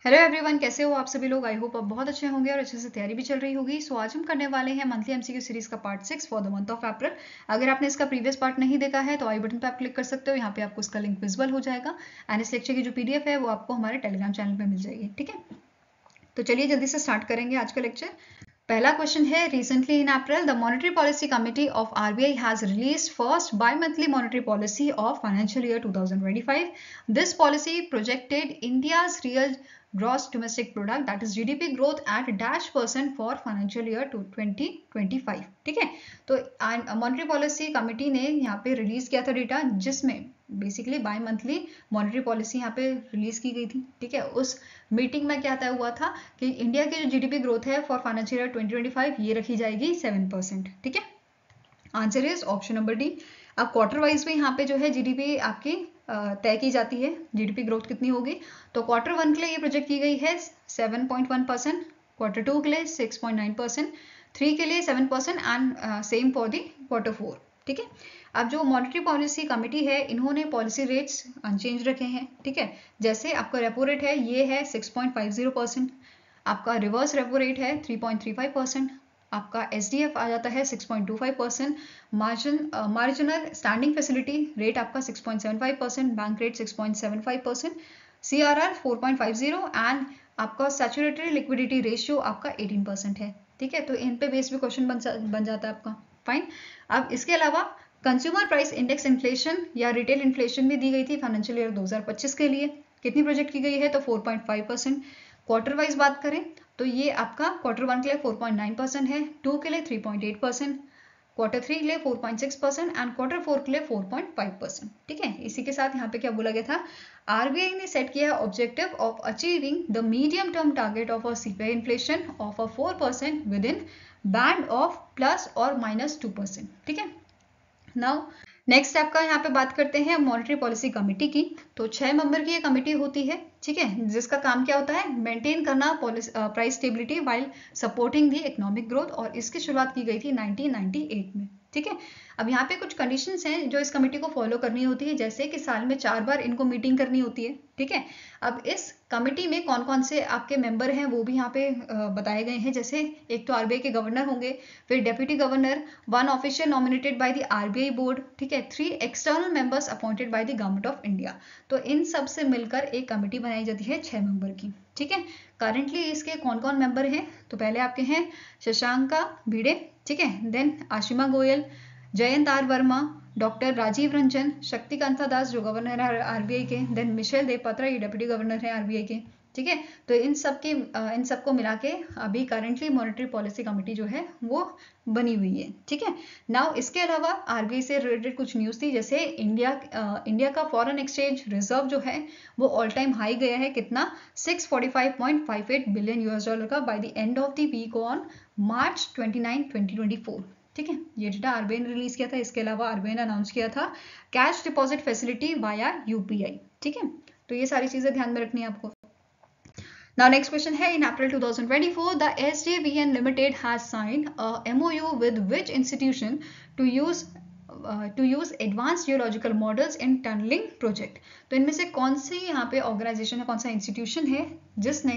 Hello everyone, कैसे हो आप सभी लोग। आई होप आप बहुत अच्छे होंगे और अच्छे से तैयारी भी चल रही होगी। सो आज हम करने वाले हैं मंथली एमसीक्यू सीरीज का part 6 for the month of अप्रैल। अगर आपने इसका प्रीवियस पार्ट नहीं देखा है तो आई बटन पे आप क्लिक कर सकते हो, यहाँ पे आपको इसका लिंक विजिबल हो जाएगा एंड इस लेक्चर की जो पीडीएफ है वो आपको हमारे टेलीग्राम चैनल पे मिल जाएगी। ठीक है, तो चलिए जल्दी से स्टार्ट करेंगे आज का लेक्चर। पहला क्वेश्चन है, recently in April the monetary policy committee of RBI has released first by-monthly monetary policy of financial year 2025. This policy projected India's real gross domestic product that is GDP growth at -% for financial year 2025. ठीक है, तो monetary policy committee ने यहाँ पे release किया था data, जिसमें basically by monthly monetary policy यहाँ पे रिलीज की गई थी। ठीक है, उस मीटिंग में क्या तय हुआ था कि इंडिया की जो जीडीपी ग्रोथ है फॉर फाइनेंशियल ईयर 2025 ये रखी जाएगी 7%। ठीक है, answer is option number D. अब क्वार्टर वाइज भी यहाँ पे जो है जीडीपी आपकी तय की जाती है, जीडीपी ग्रोथ कितनी होगी। तो क्वार्टर 1 के लिए ये प्रोजेक्ट की गई है 7.1%, क्वार्टर 2 के लिए 6.9%, 3 के लिए 7% and same for the quarter 4। ठीक है, अब जो मॉनेटरी पॉलिसी कमिटी है इन्होंने पॉलिसी रेट्स अनचेंज रखे हैं। ठीक है, जैसे आपका रेपो रेट है ये है 6.50%, आपका रिवर्स रेपो रेट है 3.35%, आपका एसडीएफ आ जाता है 6.25%, मार्जिनल स्टैंडिंग फैसिलिटी रेट आपका 6.75%, बैंक रेट 6.75%, सीआरआर 4.50 एंड आपका सैचुरेटरी लिक्विडिटी रेशियो आपका 18% है। ठीक है, तो इन पे बेस भी क्वेश्चन बन जाता है आपका। फाइन, अब इसके अलावा कंज्यूमर प्राइस इंडेक्स इन्फ्लेशन या रिटेल इन्फ्लेशन भी दी गई थी फाइनेंशियल ईयर 2025 के लिए। कितनी प्रोजेक्ट की गई है तो 4.5%। क्वार्टर वाइज बात करें तो ये आपका क्वार्टर 1 के लिए 4.9% है, 2 के लिए 3.8%, क्वार्टर 3 के लिए 4.6% एंड क्वार्टर 4 के लिए 4.5%। ठीक है, इसी के साथ यहाँ पे क्या बोला गया था, आरबीआई ने सेट किया objective of achieving the medium term target of a CPI inflation of a 4% with in band of plus और -2%। ठीक है, नाउ नेक्स्ट आपका यहाँ पे बात करते हैं मॉनेटरी पॉलिसी कमेटी की। तो 6 मेंबर की ये कमेटी होती है। ठीक है, जिसका काम क्या होता है, मेंटेन करना price stability while supporting the economic growth, और इसकी शुरुआत की गई थी 1998 में। ठीक है, अब यहाँ पे कुछ कंडीशंस हैं जो इस कमेटी को फॉलो करनी होती है, जैसे कि साल में 4 बार इनको मीटिंग करनी होती है। ठीक है, अब इस कमेटी में कौन कौन से आपके मेंबर हैं वो भी यहाँ पे बताए गए हैं। जैसे एक तो आरबीआई के गवर्नर होंगे, फिर deputy governor, 1 official nominated by the RBI board. ठीक है, 3 external members appointed by the government of India. तो इन सब से मिलकर एक कमेटी बनाई जाती है 6 मेंबर की। ठीक है, करंटली इसके कौन कौन मेंबर हैं, तो पहले आपके हैं शशांका भिड़े। ठीक है, then Ashima Goyal, Jayant R Varma, doctor Rajiv Ranjan, Shaktikanta Das जो गवर्नर है आरबीआई के, देन मिशेल देवपात्रा ये डेप्यूटी गवर्नर है आरबीआई के। ठीक है, तो इन सबको मिला के अभी करंटली मॉनेटरी पॉलिसी कमेटी जो है वो बनी हुई है। ठीक है, नाउ इसके अलावा आरबीआई से रिलेटेड कुछ न्यूज़ थी, जैसे इंडिया का फॉरेन एक्सचेंज रिजर्व जो है वो ऑल टाइम हाई गया है, कितना 645.58 बिलियन यूएस डॉलर का by the end of the week on March 29, 2024। ठीक है, ये डेटा आरबीआई ने रिलीज किया था। इसके अलावा आरबीआई ने अनाउंस किया था cash deposit facility via UPI. ठीक है, तो ये सारी चीजें ध्यान में रखनी है आपको। Now next question है, in April 2024 the SJVN Limited has signed a MOU with which institution to use advanced geological models in tunneling project। तो इनमें से कौन सी यहाँ पे ऑर्गेनाइजेशन है, कौन सा इंस्टीट्यूशन है जिसने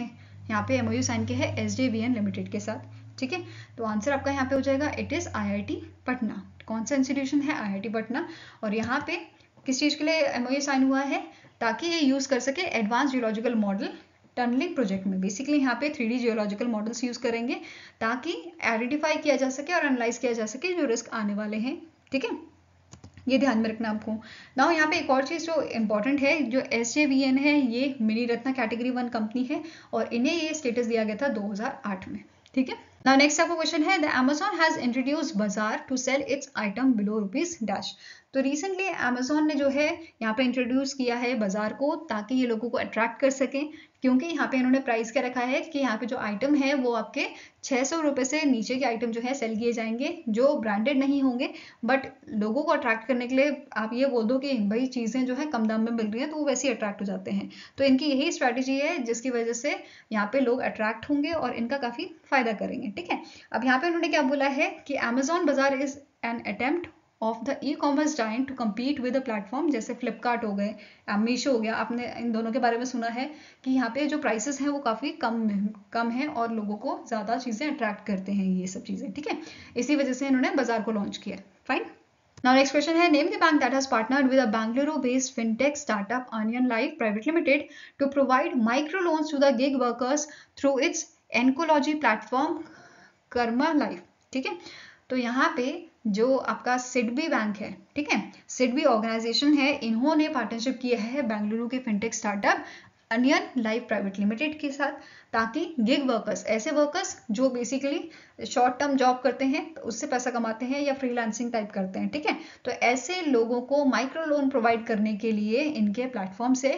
यहाँ पे MOU साइन किया है SJVN लिमिटेड के साथ। ठीक है, तो आंसर आपका यहाँ पे हो जाएगा इट इज IIT पटना। कौन सा इंस्टीट्यूशन है, IIT पटना। और यहाँ पे किस चीज के लिए MOU साइन हुआ है, ताकि ये यूज कर सके advance geological model tunnelling project में। बेसिकली यहाँ पे 3D जियोलॉजिकल मॉडल्स यूज करेंगे ताकि आइडेंटिफाई किया जा सके और एनालाइज किया जा सके जो रिस्क आने वाले हैं। ठीक है, ये ध्यान में रखना आपको। नाउ यहाँ पे एक और चीज जो इंपॉर्टेंट है, जो SJVN है ये मिनी रत्ना कैटेगरी 1 कंपनी है और इन्हें ये स्टेटस दिया गया था 2008 में। ठीक है, नाउ नेक्स्ट आपका क्वेश्चन है, the Amazon has introduced Bazaar to sell its item below ₹। तो रिसेंटली Amazon ने जो है यहाँ पे इंट्रोड्यूस किया है बाजार को, ताकि ये लोगों को अट्रैक्ट कर सकें, क्योंकि यहाँ पे इन्होंने प्राइस क्या रखा है कि यहाँ पे जो आइटम है वो आपके 600 रुपये से नीचे के आइटम जो है सेल किए जाएंगे, जो ब्रांडेड नहीं होंगे। बट लोगों को अट्रैक्ट करने के लिए आप ये बोल दो कि भाई चीज़ें जो है कम दाम में मिल रही हैं, तो वो वैसे ही अट्रैक्ट हो जाते हैं। तो इनकी यही स्ट्रैटेजी है जिसकी वजह से यहाँ पे लोग अट्रैक्ट होंगे और इनका काफ़ी फायदा करेंगे। ठीक है, अब यहाँ पे उन्होंने क्या बोला है कि Amazon Bazaar is an attempt of the e commerce giant to compete with the platform, जैसे फ्लिपकार्ट हो गए, मीशो हो गया। आपने इन दोनों के बारे में सुना है कि यहाँ पे जो प्राइसेस हैं वो काफ़ी कम है और लोगों को ज़्यादा चीज़ें अट्रैक्ट करते हैं ये सब चीज़ें, ठीक है। इसी वजह से इन्होंने बाजार को लॉन्च किया। फाइन। Now next question है, name the bank that has partnered with a Bangalore-based fintech startup Onion Life Private Limited to provide micro loans to the gig workers through its oncology platform Karma Life, ठीक है। तो यहाँ पे जो आपका SIDBI bank है, ठीक है, सिडबी ऑर्गेनाइजेशन है, इन्होंने पार्टनरशिप किया है Bengaluru K fintech startup onion life private limited के साथ, ताकि गिग वर्कर्स, ऐसे वर्कर्स जो बेसिकली शॉर्ट टर्म जॉब करते हैं तो उससे पैसा कमाते हैं या फ्रीलांसिंग टाइप करते हैं, ठीक है, तो ऐसे लोगों को माइक्रो लोन प्रोवाइड करने के लिए इनके प्लेटफॉर्म से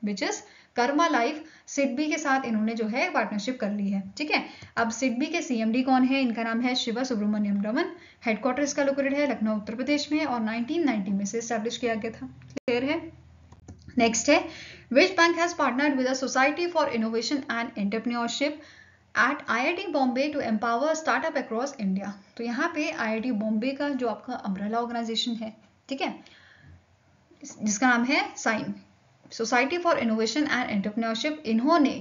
which is Karma life, SIDBI के साथ इन्होंने जो है पार्टनरशिप कर ली है, ठीक है। अब सिडबी के सीएमडी कौन है? इनका नाम है शिवा सुब्रमण्यम रमन। हेडक्वार्टर इसका लोकेटेड है लखनऊ उत्तर प्रदेश में और 1990 में से एस्टैब्लिश किया गया था। क्लियर है। नेक्स्ट है, which bank has partnered with the society for innovation and entrepreneurship at IIT Bombay to empower startup across India. तो यहाँ पे IIT बॉम्बे का जो आपका अम्ब्रेला ऑर्गेनाइजेशन है, ठीक है, जिसका नाम है SINE, society for innovation and entrepreneurship, इन्होंने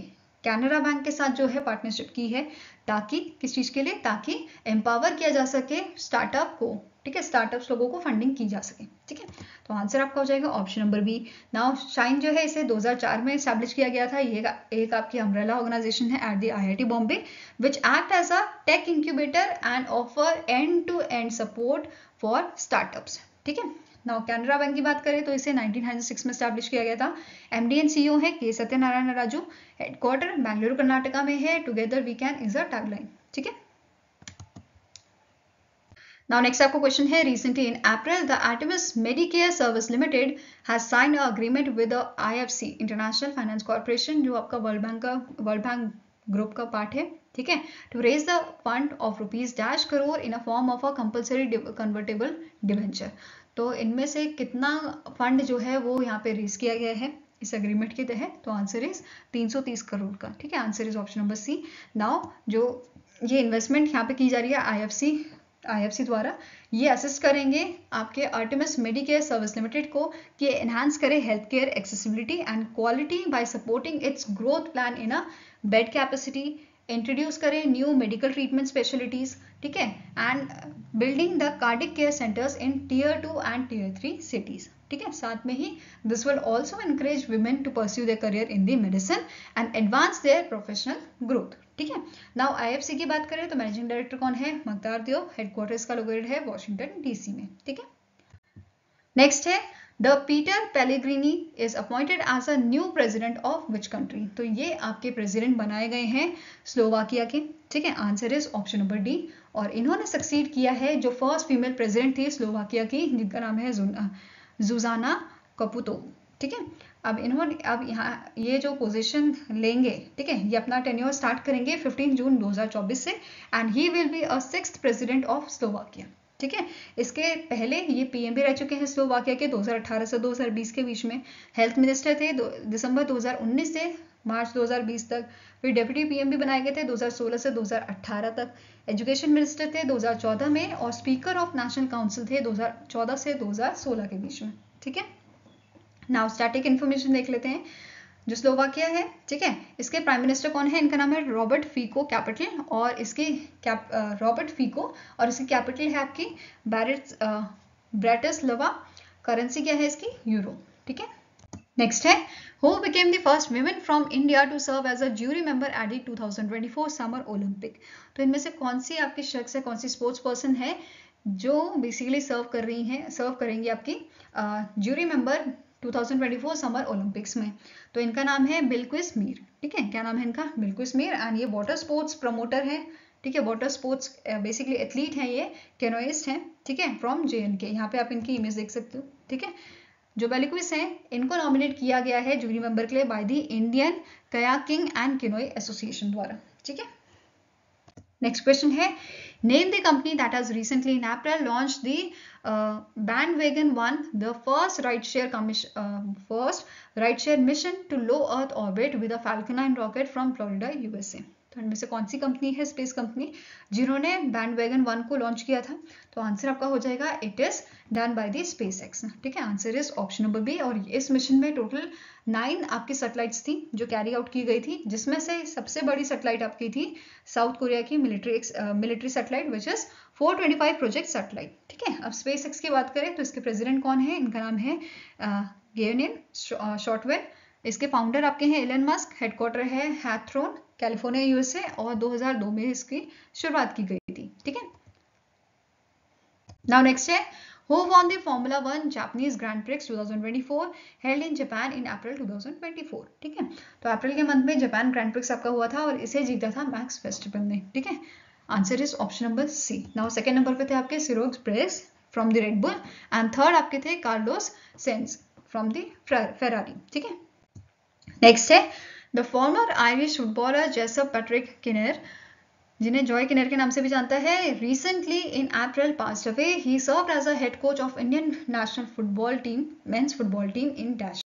कैनरा बैंक के साथ जो है पार्टनरशिप की है, ताकि किस चीज के लिए? ताकि एम्पावर किया जा सके स्टार्टअप को, ठीक है, स्टार्टअप्स लोगों को फंडिंग की जा सके, ठीक है। तो आंसर आपका हो जाएगा option number B. Now SINE जो है इसे 2004 में एस्टैब्लिश किया गया था। ये एक आपकी अम्ब्रेला ऑर्गेनाइजेशन है at the IIT Bombay which act as a tech incubator and offer end to end support for startups, ठीक है। नाउ कैनरा बैंक की बात करें तो इसे 1996 में एस्टैब्लिश किया गया था। MD एंड CEO है के सत्यनारायण राजू। हेडक्वार्टर बेंगलुरु कर्नाटका में है। Together we can is a tagline, ठीक है। नाउ नेक्स्ट आपको क्वेश्चन है, recently in April the Artemis Medicare service limited has signed a agreement with the IFC international finance corporation, जो आपका वर्ल्ड बैंक ग्रुप का part है, ठीक है, to raise the fund of ₹1 crore in a form of a compulsory convertible debenture. तो इनमें से कितना फंड जो है वो यहाँ पे रेज किया गया है इस एग्रीमेंट के तहत? तो आंसर इज 330 करोड़ का, ठीक है। Answer is option number C. Now जो ये इन्वेस्टमेंट यहाँ पे की जा रही है IFC द्वारा, ये असिस्ट करेंगे आपके आर्टेमिस मेडिकेयर सर्विस लिमिटेड को कि एनहांस करे health care accessibility and quality by supporting its growth plan in a bed capacity, introduce करें न्यू मेडिकल ट्रीटमेंट स्पेशलिटीज, ठीक है, and building the cardiac care centres इन Tier 2 and Tier 3 cities, ठीक है। साथ में ही this will also encourage women to pursue their career in the medicine and advance their professional growth, ठीक है। नाउ IFC की बात करें तो मैनेजिंग डायरेक्टर कौन है? मकदार दियो। हेडक्वार्टर्स का लोकेटेड है वॉशिंगटन DC में, ठीक है। नेक्स्ट है, the Peter Pellegrini is appointed as a new president of which country. तो ये आपके प्रेसिडेंट बनाए गए हैं स्लोवाकिया के, ठीक है। Answer is option number D. और इन्होंने सक्सीड किया है जो फर्स्ट फीमेल प्रेसिडेंट थी स्लोवाकिया की, जिनका नाम है जुजाना कपुतो, ठीक है। अब यहाँ ये जो पोजीशन लेंगे, ठीक है, ये अपना टेन्योर स्टार्ट करेंगे 15 जून 2024 से and he will be a 6th president of Slovakia, ठीक है। इसके पहले ये PM भी रह चुके हैं स्लोवाकिया के 2018 से 2020 के बीच में। हेल्थ मिनिस्टर थे दिसंबर 2019 से मार्च 2020 तक। फिर डेप्यूटी PM भी बनाए गए थे 2016 से 2018 तक। एजुकेशन मिनिस्टर थे 2014 में और स्पीकर ऑफ नेशनल काउंसिल थे 2014 से 2016 के बीच में, ठीक है। नाउ स्टैटिक इन्फॉर्मेशन देख लेते हैं। जो स्लोवाकिया है, ठीक है, इसके प्राइम मिनिस्टर कौन है? इनका नाम है रॉबर्ट फीको कैपिटल और इसकी रॉबर्ट फीको और इसकी कैपिटल है आपकी ब्रैटिस्लावा। करेंसी क्या है इसकी? यूरो, ठीक है। नेक्स्ट है, who became the first women from India to serve as a jury member at the 2024 summer Olympic. तो इनमें से कौन सी आपकी शख्स है, कौन सी स्पोर्ट्स पर्सन है जो बेसिकली सर्व करेंगी आपकी ज्यूरी मेंबर 2024 समर ओलंपिक्स में? तो इनका नाम है बिल्किस मीर, ठीक है। क्या नाम है इनका? बिल्किस मीर। एंड ये वाटर स्पोर्ट्स प्रमोटर है, ठीक है, वाटर स्पोर्ट्स बेसिकली एथलीट हैं, ये कैनोइस्ट हैं, ठीक है, फ्रॉम JNK। यहाँ पे आप इनकी इमेज देख सकते हो, ठीक है। जो बेलिक्विस हैं इनको नॉमिनेट किया गया है जूरी मेंबर के लिए by the Indian kayaking and canoe association द्वारा, ठीक है। नेक्स्ट क्वेश्चन है, name the company that has recently in April launch the Bandwagon One, the first rideshare mission to low earth orbit with a Falcon 9 rocket from Florida USA। तो इनमें से कौन सी company है स्पेस कंपनी जिन्होंने Bandwagon 1 को launch किया था? तो आंसर आपका हो जाएगा it is done by the SpaceX। ठीक है, answer is option number B. और इस मिशन में टोटल 9 आपकी सैटेलाइट्स थी जो कैरी आउट की गई थी, जिसमें से सबसे बड़ी सैटेलाइट आपकी थी साउथ कोरिया की military satellite which is 425 project satellite. ठीक है, अब SpaceX की बात करें तो इसके प्रेसिडेंट कौन है? इनका नाम है गेविन शॉर्टवेल। इसके फाउंडर आपके हैं एलन मस्क। हेडक्वार्टर है हैथ्रोन कैलिफोर्निया यूएसए और 2002 में इसकी शुरुआत की गई थी। ठीक है, नाउ नेक्स्ट है Who won the Formula 1 Japanese Grand Prix 2024 held in Japan in April 2024? ठीक है, तो अप्रैल के मंथ में जापान ग्रैंड प्रिक्स आपका हुआ था और इसे जीता था मैक्स वर्स्टैपेन ने। ठीक है, answer is option number C. Now second number पे थे आपके Sergio Perez from the Red Bull and third आपके थे Carlos Sainz from the Ferrari. ठीक है, नेक्स्ट है the former Irish footballer Joseph Patrick Kinnear, जिन्हें जॉय किनर के नाम से भी जानता है, recently in April passed away. He served as a head coach of Indian national football team men's football team in dash.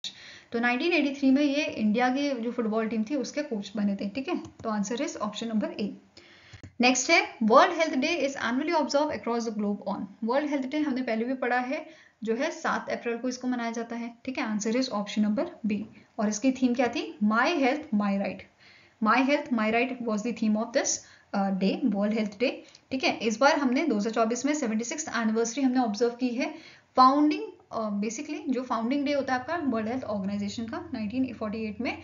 तो 1983 में ये इंडिया की जो फुटबॉल टीम थी उसके कोच बने थे। ठीक है, तो answer is option number A. Next है world health day is annually observe across the globe on. World health day हमने पहले भी पढ़ा है, जो है 7 अप्रैल को इसको मनाया जाता है। ठीक है, answer is option number B. और इसकी थीम क्या थी? My health my right. My health my right was the theme of this day, world health day. ठीक है, इस बार हमने 2024 में 76th एनिवर्सरी हमने ऑब्जर्व की है। फाउंडिंग बेसिकली जो फाउंडिंग डे होता है आपका वर्ल्ड हेल्थ ऑर्गेनाइजेशन का 1948 में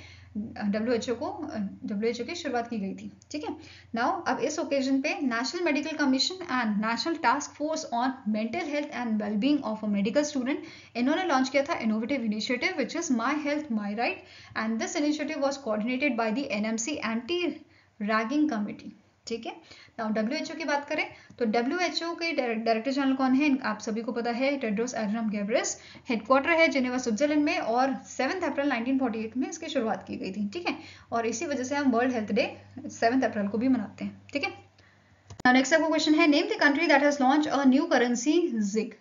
WHO की शुरुआत की गई थी। ठीक है, नाउ अब इस ओकेजन पे national medical commission and national task force on mental health and wellbeing of a medical student, इन्होंने लॉन्च किया था innovative initiative which is my health my right and this initiative was coordinated by the NMC anti ragging committee. ठीक है, now WHO की बात करें तो WHO के डायरेक्टर जनरल कौन है? आप सभी को पता है, टेड्रोस एडनम गैब्रियस। हेडक्वार्टर है जेनेवा स्विट्जरलैंड में और 7 अप्रैल 1948 में इसकी शुरुआत की गई थी। ठीक है, और इसी वजह से हम वर्ल्ड हेल्थ डे 7 अप्रैल को भी मनाते हैं। ठीक है, नेक्स्ट आपका क्वेश्चन है name the country that has launch a new currency ZiG.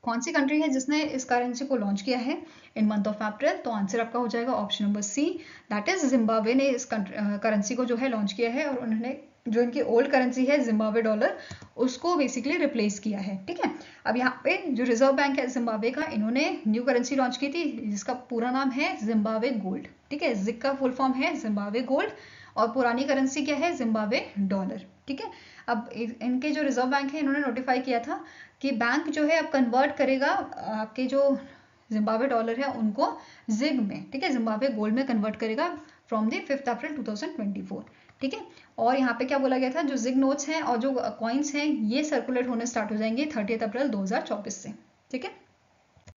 कौन सी कंट्री है जिसने इस करेंसी को लॉन्च किया है इन मंथ ऑफ अप्रैल? तो आंसर आपका हो जाएगा option number C, that is Zimbabwe ने इस करेंसी को जो है लॉन्च किया है और उन्होंने जो इनकी ओल्ड करेंसी है जिम्बाब्वे डॉलर उसको बेसिकली रिप्लेस किया है। ठीक है, अब यहाँ पे जो रिजर्व बैंक है जिम्बाब्वे का, इन्होंने न्यू करेंसी लॉन्च की थी जिसका पूरा नाम है जिम्बाब्वे गोल्ड। ठीक है, जिग का फुल फॉर्म है जिम्बाब्वे गोल्ड और पुरानी करेंसी क्या है? Zimbabwe dollar. ठीक है, अब इनके जो रिजर्व बैंक है इन्होंने नोटिफाई किया था कि बैंक जो है अब कन्वर्ट करेगा आपके जो जिम्बाब्वे डॉलर है उनको जिग में। ठीक है, जिम्बाब्वे गोल्ड में कन्वर्ट करेगा फ्रॉम द 5 अप्रैल 2024। ठीक है, और यहाँ पे क्या बोला गया था, जो जिग नोट्स हैं और जो कॉइन्स हैं ये सर्कुलेट होने स्टार्ट हो जाएंगे 30 अप्रैल 2024 से। ठीक है,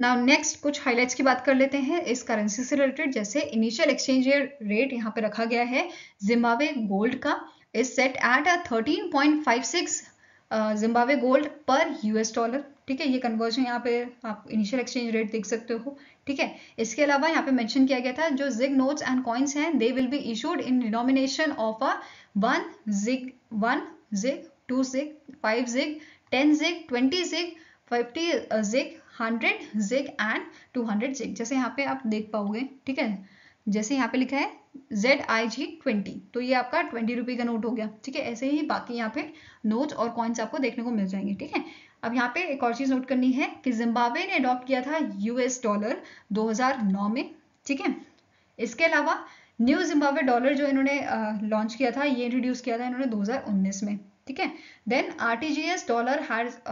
नाउ नेक्स्ट कुछ हाइलाइट्स की बात कर लेते हैं इस करेंसी से रिलेटेड। जैसे इनिशियल एक्सचेंज रेट यहाँ पे रखा गया है जिम्बाब्वे गोल्ड का is set at 13.56 Zimbabwe gold पर US डॉलर। ठीक है, ये कन्वर्जन यहाँ पे आप इनिशियल एक्सचेंज रेट देख सकते हो। ठीक है, इसके अलावा यहाँ पे मेंशन किया गया था जो जिग नोट्स एंड कॉइन्स हैं they will be issued in denomination of a 1 ZiG, 2 ZiG, 5 ZiG, 10 ZiG, 20 ZiG, 50 ZiG, 100 ZiG and 200 ZiG. जैसे यहाँ पे आप देख पाओगे। ठीक है, जैसे यहाँ पे लिखा है ZIG20 तो ये आपका 20 रुपये का नोट हो गया। ठीक है, ऐसे ही बाकी यहाँ पे नोट्स और कॉइन्स आपको देखने को मिल जाएंगे। ठीक है, अब यहाँ पे एक और चीज नोट करनी है कि जिम्बाब्वे ने अडॉप्ट किया था US डॉलर 2009 में। ठीक है, इसके अलावा न्यू जिम्बाब्वे डॉलर जो इन्होंने लॉन्च किया था ये इंट्रोड्यूस किया था इन्होंने 2019 में। ठीक है, then RTGS dollar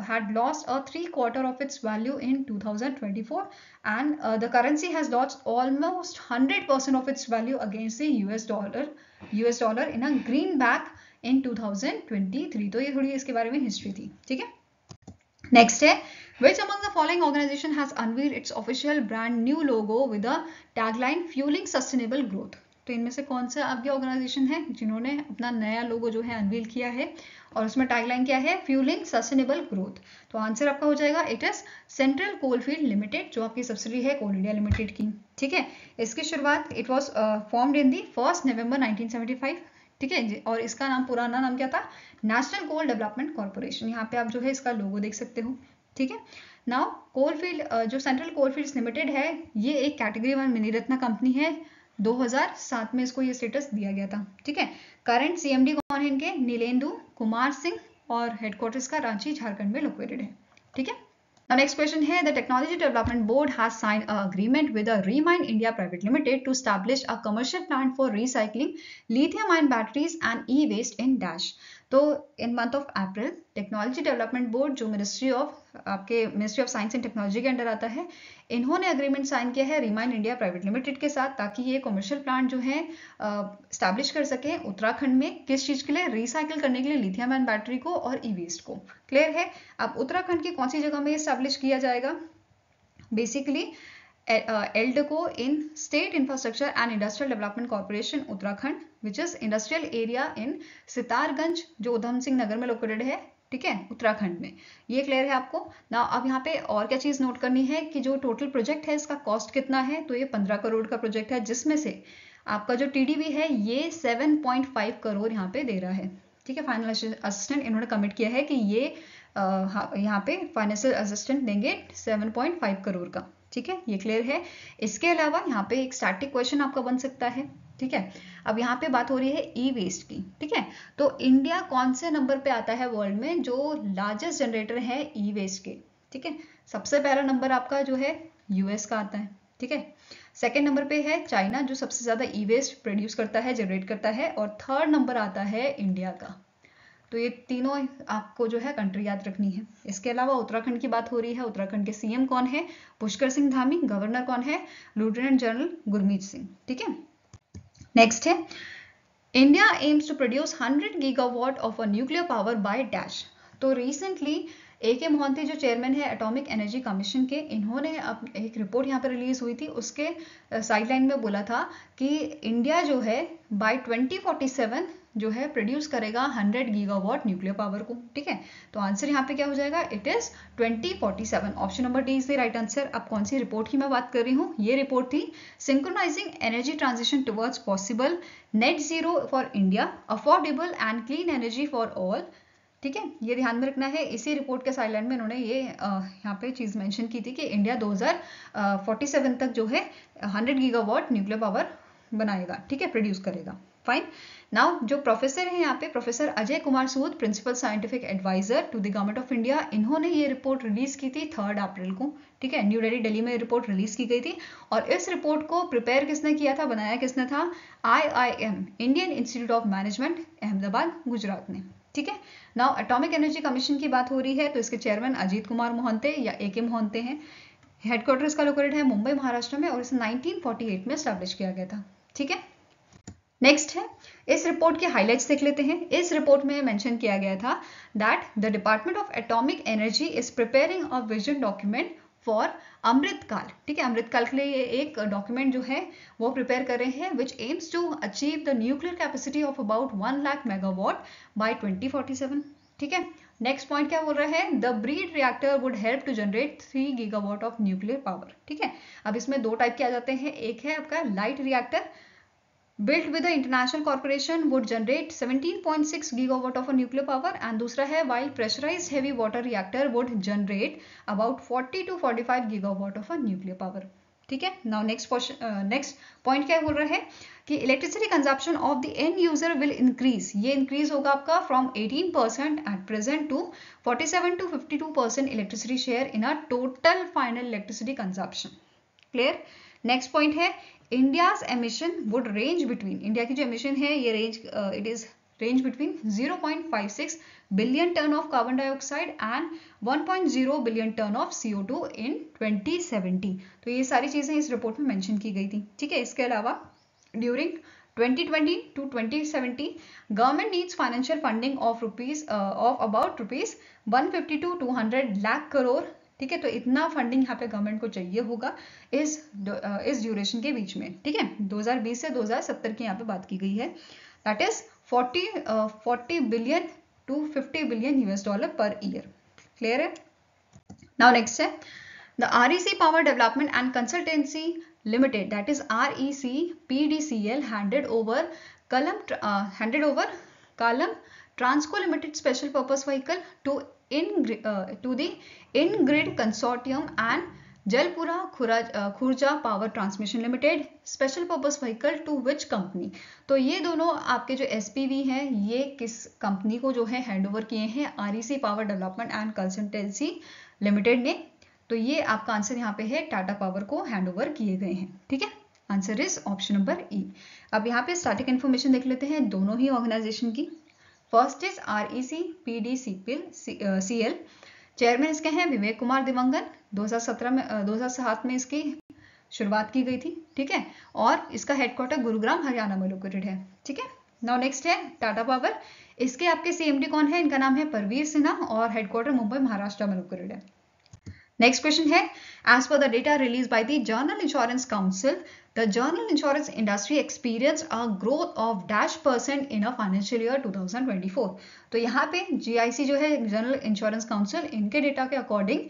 had lost a 3/4 of its value in 2024 and the currency has lost almost 100% of its value against the US dollar in a greenback in 2023। तो ये थोड़ी इसके बारे में हिस्ट्री थी। ठीक है, नेक्स्ट है which among the following organization has unveiled its official brand new logo with a tagline fueling sustainable growth। तो इनमें से कौन सा आपकी ऑर्गेनाइजेशन है जिन्होंने अपना नया लोगो जो है अनवील किया है और उसमें टैगलाइन क्या है? Fuelling sustainable growth. तो आंसर आपका हो जाएगा it is central coalfield limited जो आपकी सब्सिडी है कोल इंडिया लिमिटेड की। ठीक है, इसकी शुरुआत इट वॉज फॉर्म्ड इन दी 1 नवंबर 1975। ठीक है, और इसका नाम पुराना नाम क्या था? National coal development corporation. यहाँ पे आप जो है इसका लोगो देख सकते हो। ठीक है, नाउ कोलफील्ड जो सेंट्रल कोलफील्ड्स लिमिटेड है ये एक कैटेगरी 1 मिनी रत्न कंपनी है 2007 में इसको ये स्टेटस दिया गया था। ठीक है, करंट CMD कौन है इनके? नीलेंदु कुमार सिंह, और हेडक्वार्टर्स का रांची झारखंड में लोकेटेड है। ठीक है, Now next question है, the Technology Development Board has signed an agreement with the Remind India Private Limited to establish a commercial plant for recycling lithium-ion batteries and e-waste in Dash. तो in month of April technology development board जो ministry of science and technology के under आता है, इन्होंने agreement sign किया है remind India private limited के साथ, ताकि ये कमर्शियल प्लांट जो है स्टैब्लिश कर सके उत्तराखंड में। किस चीज के लिए? रिसाइकिल करने के लिए लिथियम आयन बैटरी को और ई वेस्ट को। क्लियर है? अब उत्तराखंड की कौन सी जगह में स्टैब्लिश किया जाएगा? Basically Eldco in state infrastructure and industrial development corporation Uttarakhand, which is industrial area in Sitarganj, जो उधम सिंह नगर में लोकेटेड है। ठीक है, उत्तराखंड में। ये क्लियर है आपको ना? अब यहाँ पे और क्या चीज नोट करनी है कि जो टोटल प्रोजेक्ट है इसका कॉस्ट कितना है, तो ये 15 करोड़ का प्रोजेक्ट है, जिसमें से आपका जो TDV है ये 7.5 करोड़ यहाँ पे दे रहा है। ठीक है, फाइनेंशियल असिस्टेंट इन्होंने कमिट किया है कि ये यहाँ पे फाइनेंशियल असिस्टेंट देंगे 7.5 करोड़ का। ठीक है, ये क्लियर है। इसके अलावा यहाँ पे एक स्टैटिक क्वेश्चन आपका बन सकता है। ठीक है, अब यहाँ पे बात हो रही है ई वेस्ट की। ठीक है, तो इंडिया कौन से नंबर पे आता है वर्ल्ड में जो लार्जेस्ट जनरेटर है ई वेस्ट के? ठीक है, सबसे पहला नंबर आपका जो है US का आता है। ठीक है, सेकेंड नंबर पे है चाइना जो सबसे ज्यादा ई वेस्ट प्रोड्यूस करता है, जनरेट करता है, और थर्ड नंबर आता है इंडिया का। तो ये तीनों आपको जो है कंट्री याद रखनी है। इसके अलावा उत्तराखंड की बात हो रही है, उत्तराखंड के CM कौन है? पुष्कर सिंह धामी। गवर्नर कौन है? Lieutenant general Gurmeet Singh. ठीक है, नेक्स्ट है, India aims to produce 100 gigawatt of a nuclear power by dash. तो रिसेंटली AK मोहंती जो चेयरमैन है एटॉमिक एनर्जी कमीशन के, इन्होंने एक रिपोर्ट यहाँ पर रिलीज हुई थी, उसके साइडलाइन में बोला था कि इंडिया जो है बाय 2047 जो है प्रोड्यूस करेगा 100 गीगावाट न्यूक्लियर पावर को। ठीक है, तो आंसर यहाँ पे क्या हो जाएगा? It is 2047। Option number D is the right answer. अब कौन सी रिपोर्ट की मैं बात कर रही हूँ? ये रिपोर्ट थी synchronising energy transition towards possible net zero for India, affordable and clean energy for all. ठीक है, ये ध्यान में रखना है। इसी रिपोर्ट के साइडलाइन में इन्होंने ये यहाँ पे चीज मेंशन की थी कि इंडिया 2047 तक जो है 100 गीगावाट न्यूक्लियर पावर बनाएगा। ठीक है, प्रोड्यूस करेगा। फाइन। नाउ जो प्रोफेसर है यहाँ पे, professor Ajay Kumar Sood, principal scientific adviser to the government of India, इन्होंने ये रिपोर्ट रिलीज की थी 3 अप्रैल को। ठीक है, न्यू दिल्ली में रिपोर्ट रिलीज की गई थी, और इस रिपोर्ट को प्रिपेयर किसने किया था, बनाया किसने था? IIM, Indian institute of management, Ahmedabad, Gujarat ने। ठीक है, नाउ एटॉमिक एनर्जी कमीशन की बात हो रही है, तो इसके चेयरमैन अजीत कुमार मोहंते या AK मोहंते हैं। हेडक्वार्टर इसका लोकेटेड है मुंबई, महाराष्ट्र में, और इसे 1948 में स्टैब्लिश किया गया था। ठीक है, नेक्स्ट है, इस रिपोर्ट के हाइलाइट्स देख लेते हैं। इस रिपोर्ट में मेंशन किया गया था that the department of atomic energy is preparing a vision document for Amritkaal. ठीक है, अमृतकाल के लिए ये एक डॉक्यूमेंट जो है वो प्रिपेयर कर रहे हैं, which aims to achieve the nuclear capacity of about 1 lakh megawatt by 2047। ठीक है, नेक्स्ट पॉइंट क्या बोल रहा है? The breed reactor would help to generate 3 gigawatt of nuclear power. ठीक है, अब इसमें 2 टाइप के आ जाते हैं। एक है आपका light reactor, built with the international corporation would generate 17.6 gigawatt of a nuclear power, and दूसरा है while pressurized heavy water reactor would generate about 40 to 45 gigawatt of a nuclear power. ठीक है, now next point क्या बोल रहा है कि electricity consumption of the end user will increase. ये increase होगा आपका from 18% at present to 47 to 52% electricity share in a total final electricity consumption. Clear? Next point है India's emission would range between, India की जो emission है ये range it is range between 0.56 billion ton of carbon dioxide and 1.0 billion ton of CO2 in 2070। तो ये सारी चीजें इस रिपोर्ट में मेंशन की गई थी। ठीक है, इसके अलावा during 2020 to 2070 government needs financial funding of about rupees 150 to 200 lakh crore. ठीक है, तो इतना फंडिंग यहाँ पे गवर्नमेंट को चाहिए होगा इस ड्यूरेशन के बीच में। ठीक है, 2020 से 2070 की यहाँ पे बात की गई है, that is 40 billion to 50 billion US dollar per year. Clear है? नाउ नेक्स्ट है the REC power development and consultancy limited, that is REC PDCL handed over Kalam Transco Limited special purpose vehicle to the InGrid consortium and Jalpura Khurja power transmission limited, special purpose vehicle to which company. तो ये दोनों आपके जो SPV हैं ये किस company को जो है हैंड ओवर किए हैं, REC power development and consultancy limited ने। तो ये आपका आंसर यहाँ पे है, टाटा पावर को हैंड ओवर किए गए हैं। ठीक है, आंसर इज ऑप्शन नंबर ई। अब यहाँ पे स्टैटिक इन्फॉर्मेशन देख लेते हैं दोनों ही ऑर्गेनाइजेशन की। First is REC PDCL, chairman इसके हैं विवेक कुमार दिवंगन। 2007 में इसकी शुरुआत की गई थी। ठीक है, और इसका हेडक्वार्टर गुरुग्राम हरियाणा में लोकेटेड है। ठीक है, नाउ नेक्स्ट है टाटा पावर। इसके आपके सीएमडी कौन है, इनका नाम है परवीर सिन्हा और हेडक्वार्टर मुंबई महाराष्ट्र में लोकेटेड है। नेक्स्ट क्वेश्चन है, as per the data release by the general insurance council, the general insurance industry experience a growth of %% in a financial year 2024। तो यहाँ पे जीआईसी जो है, जर्नल इंश्योरेंस काउंसिल, इनके डेटा के अकॉर्डिंग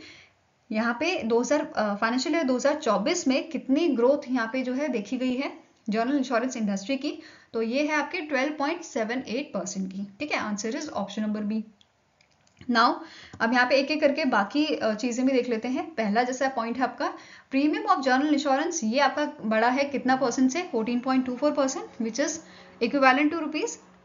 यहाँ पे फाइनेंशियल ईयर 2024 में कितनी ग्रोथ यहाँ पे जो है देखी गई है जर्नल इंश्योरेंस इंडस्ट्री की। तो ये है आपके 12.78% की। ठीक है, answer is option number B. Now अब यहाँ पे एक एक करके बाकी चीजें भी देख लेते हैं। पहला जैसा पॉइंट है आपका प्रीमियम ऑफ जर्नल इंश्योरेंस, ये आपका बढ़ा है कितना परसेंट से, 14.24%, which is equivalent to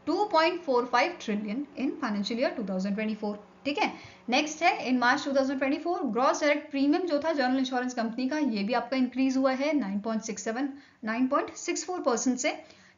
₹2.45 trillion in financial year 2024। ठीक है, नेक्स्ट है in March 2024 gross direct premium जो था जर्नल इंश्योरेंस कंपनी का, ये भी आपका इंक्रीज हुआ है 9.64% से।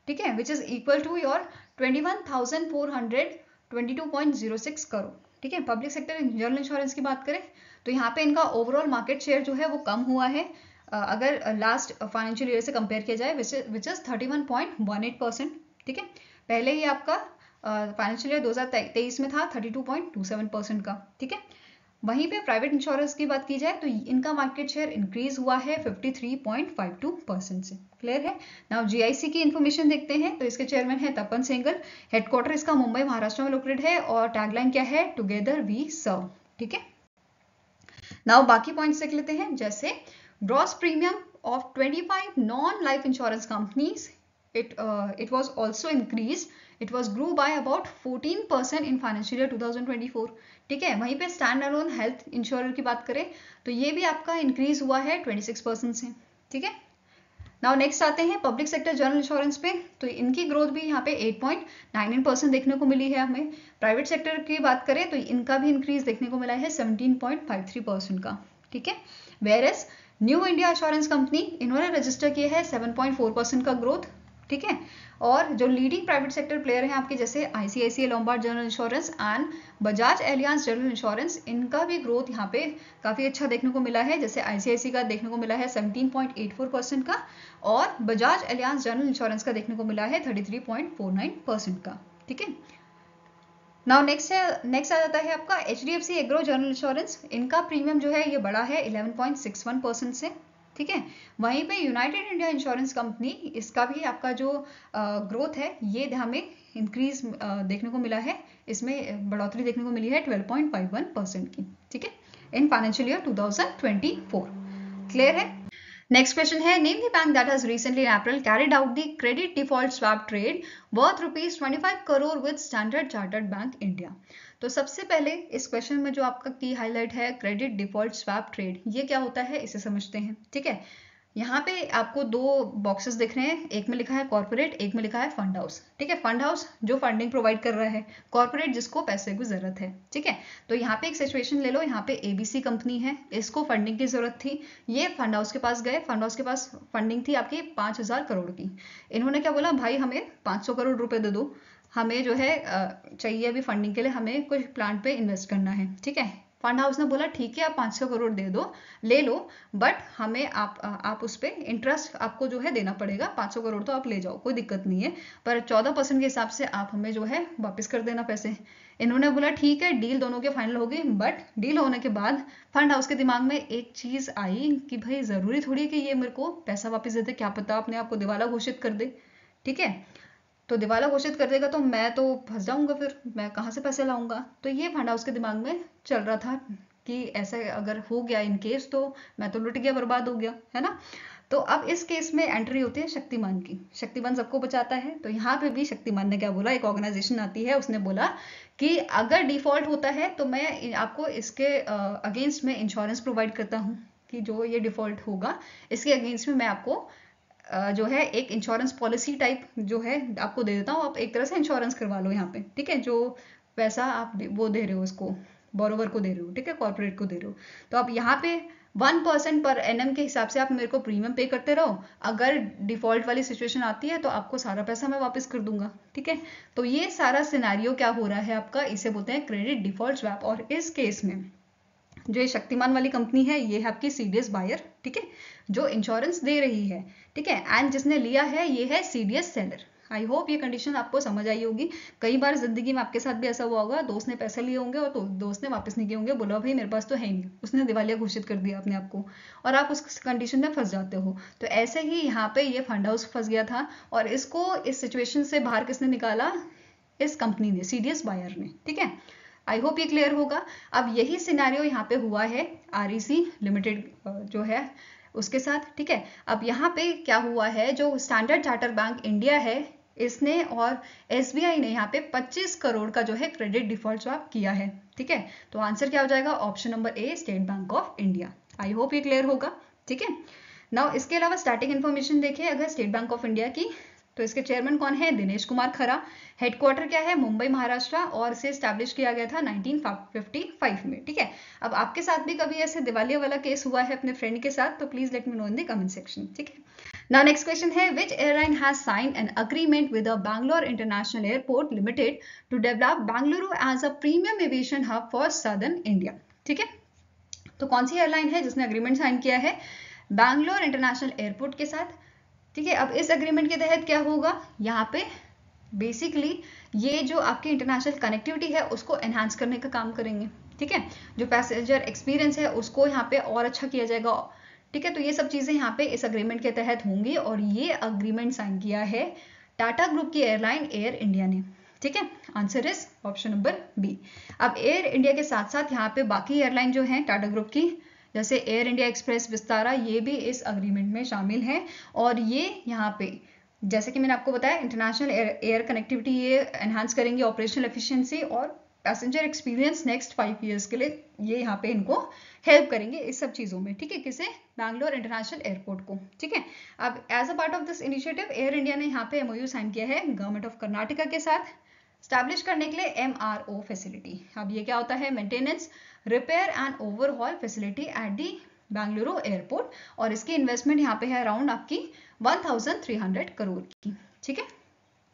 ठीक है, which is equal to your 21,422.06 crore. ठीक है, पब्लिक सेक्टर जर्नल इंश्योरेंस की बात करें तो यहाँ पे इनका ओवरऑल मार्केट शेयर जो है वो कम हुआ है, अगर लास्ट फाइनेंशियल ईयर से कंपेयर किया जाए, विच इज 31.18%। ठीक है, पहले ही आपका फाइनेंशियल ईयर 2023 में था 32.27% का। ठीक है, वहीं पे प्राइवेट इंश्योरेंस की बात की जाए तो इनका मार्केट शेयर इंक्रीज हुआ है 53.52% से। क्लियर है। नाउ जीआईसी की इंफॉर्मेशन देखते हैं तो इसके चेयरमैन है तपन सेंगल, हेडक्वार्टर इसका मुंबई महाराष्ट्र में लोकेटेड है और टैगलाइन क्या है, टुगेदर वी सर्व। ठीक है, नाउ बाकी पॉइंट्स देख लेते हैं, जैसे gross premium of 25 non life insurance companies, it was also increased, it was grew by about 14% in financial year 2024। ठीक है, वहीं पे स्टैंड अलोन हेल्थ इंश्योरर की बात करें तो ये भी आपका इंक्रीज हुआ है 26% से। ठीक है, नाउ नेक्स्ट आते हैं पब्लिक सेक्टर जनरल इंश्योरेंस पे, तो इनकी ग्रोथ भी यहाँ पे 8.99% देखने को मिली है हमें। प्राइवेट सेक्टर की बात करें तो इनका भी इंक्रीज देखने को मिला है 17.53% का। ठीक है, whereas new India insurance company, इन्होंने रजिस्टर किया है 7.4% का ग्रोथ। ठीक है, और जो लीडिंग प्राइवेट सेक्टर प्लेयर हैं आपके जैसे ICICI Lombard general insurance and Bajaj Allianz general insurance, इनका भी ग्रोथ यहाँ पे काफी अच्छा देखने को मिला है। जैसे आईसीआईसी का देखने को मिला है 17.84% का और बजाज एलियांज जनरल इंश्योरेंस का देखने को मिला है 33.49% का। ठीक है, नाउ नेक्स्ट आ जाता है आपका एचडीएफसी एग्रो जनरल इंश्योरेंस, इनका प्रीमियम जो है ये बढ़ा है 11.61% से। ठीक है, वहीं पे यूनाइटेड इंडिया इंश्योरेंस कंपनी, इसका भी आपका जो ग्रोथ है ये हमें इंक्रीज देखने को मिला है, इसमें बढ़ोतरी देखने को मिली है 12.51% की। ठीक है, इन फाइनेंशियल ईयर 2024। क्लियर है। नेक्स्ट क्वेश्चन है, name the bank that has recently in April carried out the credit default swap trade worth ₹25 crore with standard chartered bank India. तो सबसे पहले इस क्वेश्चन में जो आपका की हाईलाइट है क्रेडिट डिफॉल्ट स्वैप ट्रेड, ये क्या होता है इसे समझते हैं। ठीक है, यहाँ पे आपको दो बॉक्सेस दिख रहे हैं, एक में लिखा है कॉर्पोरेट, एक में लिखा है फंड हाउस। ठीक है, फंड हाउस जो फंडिंग प्रोवाइड कर रहा है, कॉर्पोरेट जिसको पैसे की जरूरत है। ठीक है, तो यहाँ पे एक सिचुएशन ले लो, यहाँ पे एबीसी कंपनी है, इसको फंडिंग की जरूरत थी, ये फंड हाउस के पास गए, फंड हाउस के पास फंडिंग थी आपकी 5,000 करोड़ की। इन्होंने क्या बोला, भाई हमें 500 करोड़ रुपए दे दो, हमें जो है चाहिए अभी फंडिंग के लिए, हमें कुछ प्लांट पे इन्वेस्ट करना है। ठीक है, फंड हाउस ने बोला ठीक है आप 500 करोड़ दे दो, ले लो, बट हमें आप उस पर इंटरेस्ट आपको जो है देना पड़ेगा। 500 करोड़ तो आप ले जाओ, कोई दिक्कत नहीं है, पर 14% के हिसाब से आप हमें जो है वापस कर देना पैसे। इन्होंने बोला ठीक है, डील दोनों के फाइनल हो गई। बट डील होने के बाद फंड हाउस के दिमाग में एक चीज आई कि भाई जरूरी थोड़ी है कि ये मेरे को पैसा वापस दे दे, क्या पता अपने आप को दिवाला घोषित कर दे। ठीक है, तो दिवाला घोषित कर देगा तो मैं तो फंस जाऊंगा, फिर मैं कहाँ से पैसे लाऊंगा। तो ये फंड हाउस के दिमाग में चल रहा था कि ऐसा अगर हो गया इन केस तो मैं तो लुट गया, बर्बाद हो गया, है ना। तो अब इस केस में एंट्री होती है शक्तिमान की, शक्तिमान सबको बचाता है। तो यहाँ पे भी शक्तिमान ने क्या बोला, एक ऑर्गेनाइजेशन आती है, उसने बोला कि अगर डिफॉल्ट होता है तो मैं आपको इसके अगेंस्ट में इंश्योरेंस प्रोवाइड करता हूँ। कि जो ये डिफॉल्ट होगा इसके अगेंस्ट में मैं आपको जो है एक इंश्योरेंस पॉलिसी टाइप जो है आपको दे देता हूँ, आप एक तरह से इंश्योरेंस करवा लो यहाँ पे, ठीक है। जो पैसा आप वो दे रहे हो उसको बोरोवर को दे रहे हो, ठीक है, कॉर्पोरेट को दे रहे हो, तो आप यहाँ पे 1% पर एनएम के हिसाब से आप मेरे को प्रीमियम पे करते रहो। अगर डिफॉल्ट वाली सिचुएशन आती है तो आपको सारा पैसा मैं वापस कर दूंगा, ठीक है। तो ये सारा सिनेरियो क्या हो रहा है आपका, इसे बोलते हैं क्रेडिट डिफॉल्ट स्वैप। और इस केस में जो ये शक्तिमान वाली कंपनी है ये है आपकी सीडीएस बायर, ठीक है, जो इंश्योरेंस दे रही है, ठीक है, एंड जिसने लिया है ये है सीडीएस सेलर। आई होप ये कंडीशन आपको समझ आई होगी। कई बार जिंदगी में आपके साथ भी ऐसा हुआ होगा, दोस्त ने पैसे लिए होंगे और तो दोस्त ने वापस नहीं किए होंगे, बोला भाई मेरे पास तो है नहीं, उसने दिवालिया घोषित कर दिया अपने आप को और आप उस कंडीशन में फंस जाते हो। तो ऐसे ही यहाँ पे ये फंड हाउस फंस गया था और इसको इस सिचुएशन से बाहर किसने निकाला, इस कंपनी ने, सीडीएस बायर ने, ठीक है। आई होप ये क्लियर होगा। अब यही सिनेरियो यहाँ पे हुआ है आरईसी लिमिटेड जो है उसके साथ, ठीक है। अब यहाँ पे क्या हुआ है, जो स्टैंडर्ड चार्टर बैंक इंडिया है इसने और एसबीआई ने यहाँ पे 25 करोड़ का जो है क्रेडिट डिफॉल्ट स्वैप किया है, ठीक है। तो आंसर क्या हो जाएगा, option number A, state bank of India. I hope ये क्लियर होगा, ठीक है। नाउ इसके अलावा स्टैटिक इन्फॉर्मेशन देखिए अगर स्टेट बैंक ऑफ इंडिया की, तो इसके चेयरमैन कौन है, दिनेश कुमार खरा। हेडक्वार्टर क्या है, मुंबई महाराष्ट्र, और इसे स्टैब्लिश किया गया था 1955 में, ठीक है। अब आपके साथ भी कभी ऐसे दिवालिया वाला केस हुआ है अपने फ्रेंड के साथ, तो please let me know in the comment section, ठीक है। नाउ नेक्स्ट क्वेश्चन है, which airline has signed an agreement with Bangalore international airport limited to develop Bengaluru as a premium aviation hub for southern India, ठीक है। तो कौन सी airline है जिसने agreement sign किया है बैंगलोर इंटरनेशनल एयरपोर्ट के साथ, ठीक है। अब इस एग्रीमेंट के तहत क्या होगा, यहाँ पे बेसिकली ये जो आपकी इंटरनेशनल कनेक्टिविटी है उसको एनहांस करने का काम करेंगे, ठीक है। जो पैसेंजर एक्सपीरियंस है उसको यहाँ पे और अच्छा किया जाएगा, ठीक है। तो ये सब चीजें यहाँ पे इस अग्रीमेंट के तहत होंगी और ये अग्रीमेंट साइन किया है टाटा ग्रुप की एयरलाइन एयर इंडिया ने, ठीक है। Answer is option number B. अब एयर इंडिया के साथ साथ यहाँ पे बाकी एयरलाइन जो है टाटा ग्रुप की, जैसे एयर इंडिया एक्सप्रेस, विस्तारा, ये भी इस अग्रीमेंट में शामिल हैं। और ये यहाँ पे जैसे कि मैंने आपको बताया इंटरनेशनल एयर कनेक्टिविटी ये एनहांस करेंगे, ऑपरेशनल एफिशिएंसी और पैसेंजर एक्सपीरियंस नेक्स्ट 5 ईयर्स के लिए ये यहाँ पे इनको हेल्प करेंगे इस सब चीज़ों में, ठीक है। किसे, बैंगलोर इंटरनेशनल एयरपोर्ट को, ठीक है। अब as a part of this initiative Air India ने यहाँ पे एमओयू साइन किया है गवर्नमेंट ऑफ कर्नाटका के साथ स्टैब्लिश करने के लिए एमआरओ फैसिलिटी। अब ये क्या होता है, maintenance, repair and overhaul facility at the Bengaluru airport, और इसकी इन्वेस्टमेंट यहाँ पे है अराउंड आपकी 1300 करोड़ की, ठीक है।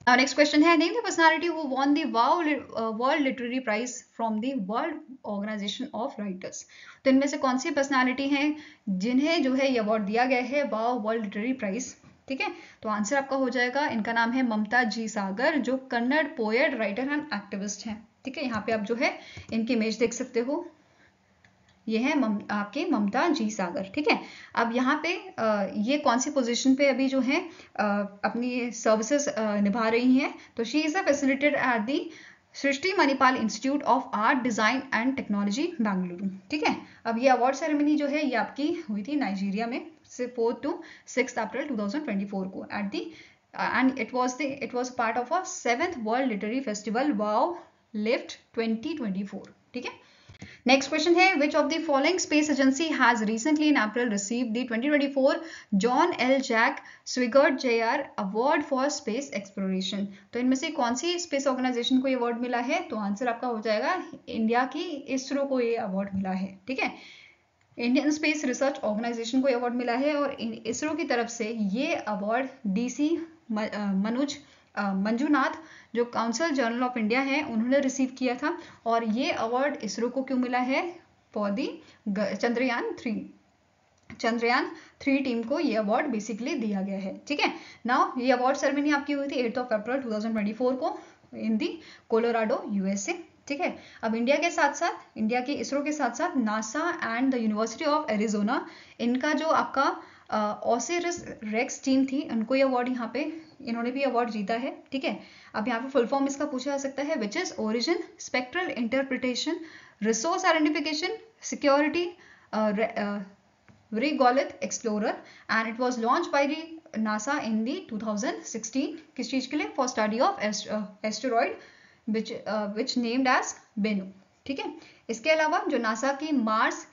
Now next question है, name the personality who won the World Literary Prize from the World Organization of Writers। तो इनमें से कौन सी पर्सनालिटी हैं जिन्हें जो है ये अवार्ड दिया गया है वाव वर्ल्ड लिटरेरी प्राइज, ठीक है। तो आंसर आपका हो जाएगा, इनका नाम है ममता जी सागर, जो Kannada poet, writer and activist हैं, ठीक है। यहाँ पे आप जो है इनकी इमेज देख सकते हो, ये है आपके ममता जी सागर, ठीक है। अब यहाँ पे ये कौन सी पोजीशन पे अभी जो है अपनी सर्विसेज निभा रही हैं, तो she is a facilitator at the Srishti Manipal institute of art design and technology Bengaluru, ठीक है। अब ये अवार्ड सेरेमनी जो है ये आपकी हुई थी नाइजीरिया में 4 to 6 अप्रैल 2024 को at the and it was part of a 7th world literary festival wow lift 2024, ठीक है। Next question है, which of the following space agency has recently in April received the 2024 John L. Jack Swigert Jr. Award for Space Exploration। तो इनमें से कौन सी space organisation को ये award मिला है, तो आंसर आपका हो जाएगा इंडिया की इसरो को ये अवार्ड मिला है, ठीक है। इंडियन स्पेस रिसर्च ऑर्गेनाइजेशन को ये अवार्ड मिला है और इसरो की तरफ से ये अवार्ड डीसी मंजूनाथ जो काउंसिल जनरल ऑफ इंडिया है उन्होंने रिसीव किया था। और ये अवार्ड इसरो को क्यों मिला है, फॉर दी चंद्रयान 3 टीम को ये अवार्ड बेसिकली दिया गया है, ठीक है। नाउ ये अवार्ड सेरेमनी आपकी हुई थी 8 अप्रैल 2024 को इन दी कोलोराडो यूएसए, ठीक है। अब इंडिया के साथ साथ, इंडिया के इसरो के साथ साथ NASA and the university of Arizona, इनका जो आपका ओसिरिस रेक्स टीम थी उनको ये अवार्ड यहाँ पे इन्होंने भी अवार्ड जीता है, ठीक है। अब यहाँ पे फुल फॉर्म इसका पूछा जा सकता है, which is origin, spectral interpretation, resource identification, security, regolith explorer, and it was launch by the NASA in the 2016 किस चीज के लिए, for study of asteroid which named as Bennu, ठीक है। इसके अलावा जो नासा की Mars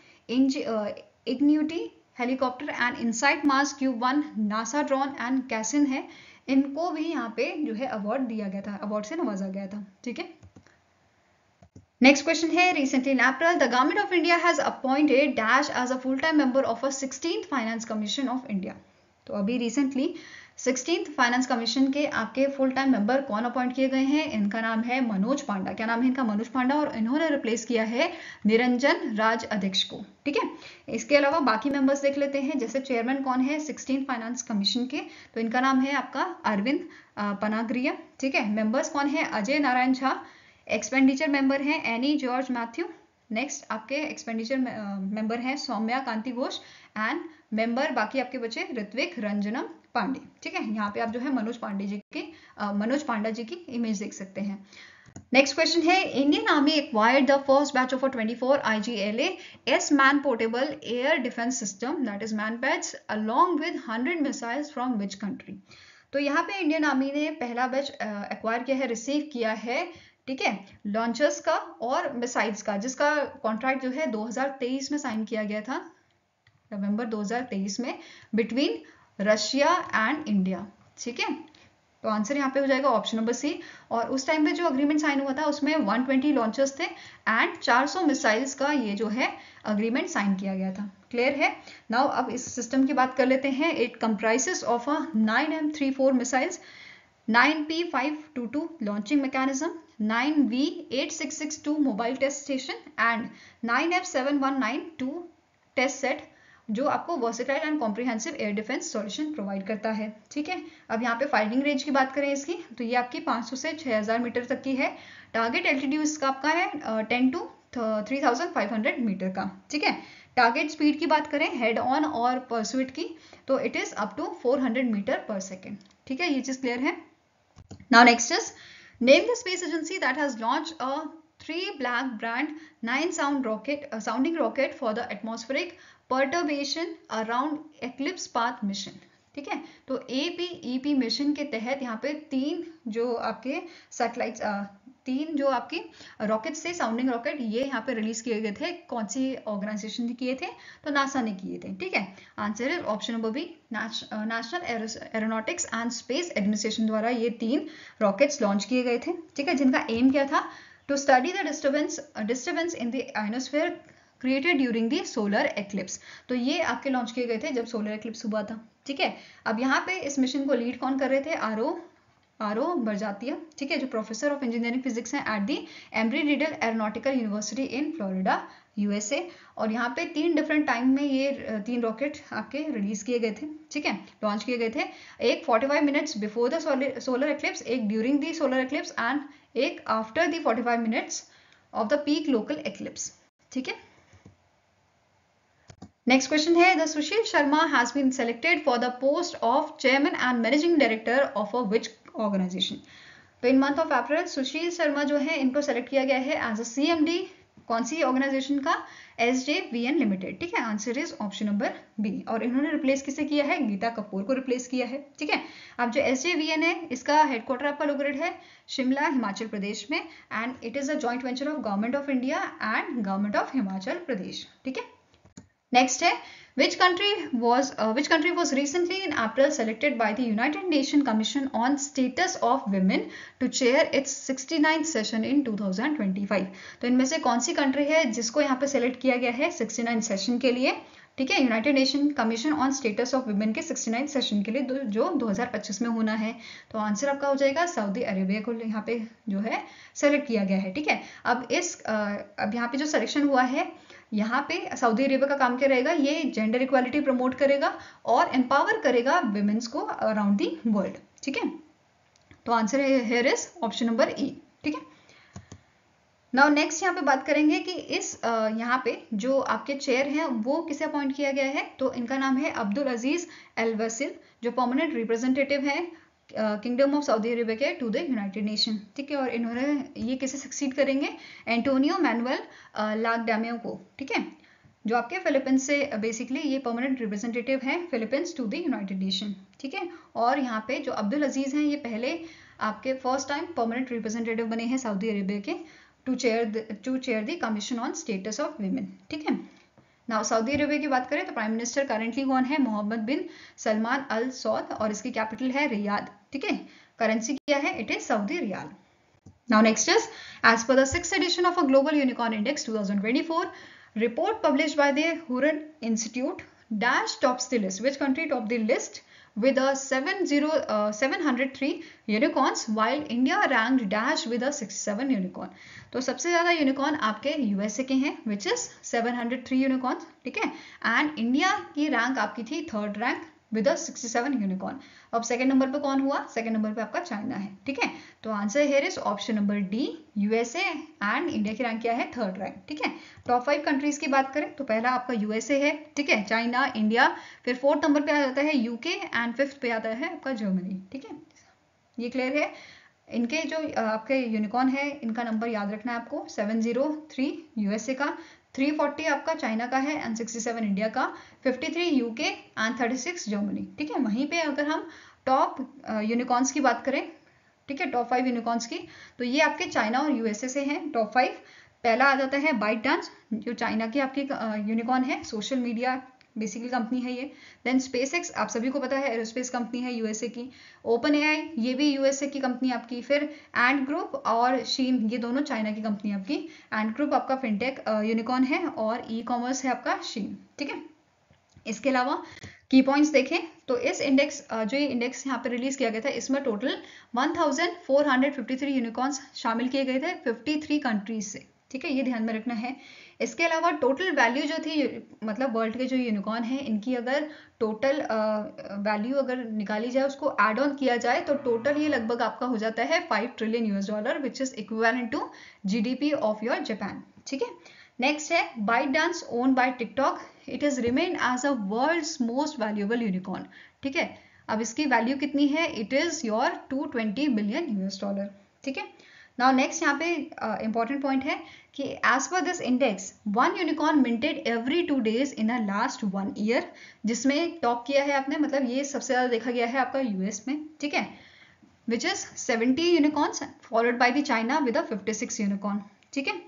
ingenuity helicopter and InSight Mars Cube 1 NASA drone and Cassini है, इनको भी यहाँ पे जो है अवार्ड दिया गया था, अवार्ड से नवाजा गया था। ठीक है, नेक्स्ट क्वेश्चन है, recently in April the government of India has appointed dash as a full time member of a 16th finance commission of India. तो अभी रिसेंटली 16th फाइनेंस कमीशन के आपके फुल टाइम मेंबर कौन appoint किए गए हैं? इनका नाम है मनोज पांडा। क्या नाम है इनका? मनोज पांडा। और इन्होंने रिप्लेस किया है निरंजन राज अध्यक्ष को। ठीक है, इसके अलावा बाकी मेंबर्स देख लेते हैं। जैसे चेयरमैन कौन है 16th फाइनेंस कमीशन के? तो इनका नाम है आपका अरविंद पनाग्रिया। ठीक है, मेंबर्स कौन है? अजय नारायण झा। एक्सपेंडिचर मेंबर हैं एनी जॉर्ज मैथ्यू। नेक्स्ट आपके एक्सपेंडिचर मेंबर हैं सौम्या कांति घोष। एंड मेंबर बाकी आपके बचे ऋत्विक रंजनम पांडे। ठीक है, यहाँ पे आप जो है मनोज पांडा जी की इमेज देख सकते हैं। नेक्स्ट क्वेश्चन है, Indian army acquired the first batch of 24 IGLA S man portable air defense system that is manpads along with 100 missiles from which country? तो यहाँ पे इंडियन आर्मी ने पहला बैच एक्वायर किया है, रिसीव किया है। ठीक है, लॉन्चर्स का और मिसाइल्स का, जिसका कॉन्ट्रैक्ट जो है 2023 में साइन किया गया था, नवंबर 2023 में, बिटवीन रशिया एंड इंडिया। ठीक है, तो आंसर यहाँ पे हो जाएगा ऑप्शन नंबर सी। और उस टाइम पे जो अग्रीमेंट साइन हुआ था उसमें 120 लॉन्चर्स थे एंड 400 मिसाइल्स का ये जो है अग्रीमेंट साइन किया गया था। क्लियर है? नाउ अब इस सिस्टम की बात कर लेते हैं। It comprises of a 9M34 missiles, 9P522 launching mechanism, 9V8662 mobile test station and 9F719 test set, जो आपको versatile and comprehensive air defence solution provide करता है। ठीक है, अब यहाँ पे फायरिंग रेंज की बात करें इसकी, तो ये आपकी 500 से 6000 मीटर तक की है। टारगेट एल्टीट्यूड इसका आपका है 10 to 3500 मीटर का। ठीक है, टारगेट स्पीड की बात करें हेड ऑन और परस्यूट की, तो it is up to 400 metre per second. ठीक है, ये चीज क्लियर है। Now next is, name the space agency that has launched a 3 black brand 9 sounding rocket for the atmospheric perturbation around eclipse path mission। ठीक है, तो APEP mission के तहत यहाँ पे 3 जो आपके सैटेलाइट्स, 3 जो आपके रॉकेट से साउंडिंग रॉकेट ये यहाँ पे रिलीज किए गए थे। कौन सी ऑर्गेनाइजेशन ने किए थे? तो नासा ने किए थे। ठीक है, आंसर है option number B, national aeronautics and space administration द्वारा ये 3 रॉकेट्स लॉन्च किए गए थे। ठीक है, जिनका एम क्या था? To study the disturbance in the ionosphere created during the solar eclipse. तो ये आपके लॉन्च किए गए थे जब सोलर एक्लिप्स हुआ था। ठीक है, अब यहाँ पे इस मिशन को लीड कौन कर रहे थे? आरो बरजातिया। ठीक है, जो प्रोफेसर ऑफ इंजीनियरिंग फिजिक्स हैं at the Embry riddle aeronautical university in Florida USA। और यहाँ पे 3 डिफरेंट टाइम में ये 3 रॉकेट आपके रिलीज किए गए थे। ठीक है, लॉन्च किए गए थे। एक 45 minutes before the solar eclipse, एक during the solar eclipse and एक after the 45 minutes of the peak local eclipse. ठीक है, नेक्स्ट क्वेश्चन है, the Sushil Sharma has been selected for the post of chairman and managing director of a which organisation? तो in month of April Sushil Sharma जो है इनको select किया गया है एज अ CMD कौन सी ऑर्गेनाइजेशन का? SJVN limited. ठीक है, answer is option number B. और इन्होंने रिप्लेस किसे किया है? गीता कपूर को रिप्लेस किया है। ठीक है, अब जो SJVN है इसका हेडक्वार्टर आपका लोकेटेड है शिमला हिमाचल प्रदेश में and it is a joint venture of government of India and government of Himachal Pradesh. ठीक है, नेक्स्ट है, which country was recently in April selected by the United Nations Commission on Status of Women to chair its 69th session in 2025? तो इनमें से कौन सी country है जिसको यहाँ पे सेलेक्ट किया गया है 69th सेशन के लिए? ठीक है, United nation commission on status of women के 69th सेशन के लिए जो 2025 में होना है। तो आंसर आपका हो जाएगा सऊदी अरेबिया को यहाँ पे जो है सेलेक्ट किया गया है। ठीक है, अब यहाँ पे जो सिलेक्शन हुआ है, यहाँ पे सऊदी अरेबिया का काम क्या रहेगा? ये जेंडर इक्वालिटी प्रमोट करेगा और एम्पावर करेगा विमेन्स को अराउंड दी वर्ल्ड। ठीक है, तो answer here is option number ई। ठीक है, नाउ नेक्स्ट यहाँ पे बात करेंगे कि इस यहाँ पे जो आपके चेयर हैं वो किसे अपॉइंट किया गया है? तो इनका नाम है अब्दुल अजीज एल वसील, जो परमानेंट रिप्रेजेंटेटिव हैं किंगडम ऑफ सऊदी अरेबिया के टू द यूनाइटेड नेशन। ठीक है, और इन्होंने ये किसे सक्सीड करेंगे? एंटोनियो मैनुअल लागडामियो को। ठीक है, जो आपके फिलीपींस से बेसिकली ये परमानेंट रिप्रेजेंटेटिव हैं Philippines to the United Nation. ठीक है, और यहाँ पे जो अब्दुल अजीज हैं ये पहले आपके फर्स्ट टाइम परमानेंट रिप्रेजेंटेटिव बने हैं सऊदी अरेबिया के to chair the commission on status of women. ठीक है, नाउ सऊदी अरेबिया की बात करें तो प्राइम मिनिस्टर करेंटली कौन है? मोहम्मद बिन सलमान अल सौद, और इसकी कैपिटल है रियाद। ठीक है, करेंसी क्या है? It is Saudi riyal. Now next is, as per the 6th edition of a Global Unicorn Index 2024 report published by the Hurun Institute, Dash tops the list. Which country topped the list with a 703 unicorns, while India ranked Dash with a 67 unicorn. तो सबसे ज़्यादा unicorn आपके USA के हैं, which is 703 unicorn. ठीक है, and India की rank आपकी थी 3rd रैंक विद 67 यूनिकॉर्न। अब सेकंड नंबर पे कौन हुआ? सेकंड नंबर पे आपका चाइना है। ठीक है, तो answer here is option number D, USA, and India की रैंक क्या है? 3rd rank. ठीक है, टॉप 5 कंट्रीज की बात करें तो पहला आपका यूएसए है। ठीक है, चाइना, इंडिया, फिर 4th नंबर पे आ जाता है यूके, एंड 5th पे आता है आपका जर्मनी। ठीक है, ये क्लियर है। इनके जो आपके यूनिकॉर्न है, इनका नंबर याद रखना है आपको, 703 यूएसए का, 340 आपका चाइना का है, एंड 67 इंडिया का, 53 यूके, एंड 36 जर्मनी। ठीक है, वहीं पे अगर हम टॉप यूनिकॉर्न्स की बात करें, ठीक है, टॉप 5 यूनिकॉर्न्स की, तो ये आपके चाइना और यूएसए से हैं टॉप 5। पहला आ जाता है बाइट डांस, जो चाइना की आपकी यूनिकॉर्न है, सोशल मीडिया बेसिकली कंपनी है ये। देन स्पेसएक्स, आप सभी को पता है एरोस्पेस कंपनी है यूएसए की। ओपन एआई, ये भी यूएसए की कंपनी आपकी। फिर एंड ग्रुप और शीन, ये दोनों चाइना की कंपनी आपकी। एंड ग्रुप आपका फिनटेक यूनिकॉर्न है, और ई कॉमर्स है आपका शीन। ठीक है, इसके अलावा की पॉइंट्स देखें तो इस इंडेक्स, जो ये इंडेक्स यहाँ पे रिलीज किया गया था, इसमें टोटल 1453 यूनिकॉर्न्स शामिल किए गए थे 53 कंट्रीज से। ठीक है, ये ध्यान में रखना है। इसके अलावा टोटल वैल्यू जो थी, मतलब वर्ल्ड के जो यूनिकॉर्न है, इनकी अगर टोटल वैल्यू अगर निकाली जाए, उसको एड ऑन किया जाए, तो टोटल ये लगभग आपका हो जाता है $5 trillion, which is equivalent to GDP of your Japan. ठीक है, नेक्स्ट है ByteDance, owned by TikTok, it is remain as a world's most valuable unicorn. ठीक है, अब इसकी वैल्यू कितनी है? It is your $220 billion. ठीक है, नाउ नेक्स्ट यहाँ पे इंपॉर्टेंट पॉइंट है कि as per this index, 1 unicorn minted every 2 days in a last 1 year, जिसमें टॉप किया है आपने, मतलब ये सबसे ज्यादा देखा गया है आपका यूएस में। ठीक है, which is 70 unicorns, followed by the China with 56 unicorn. ठीक है,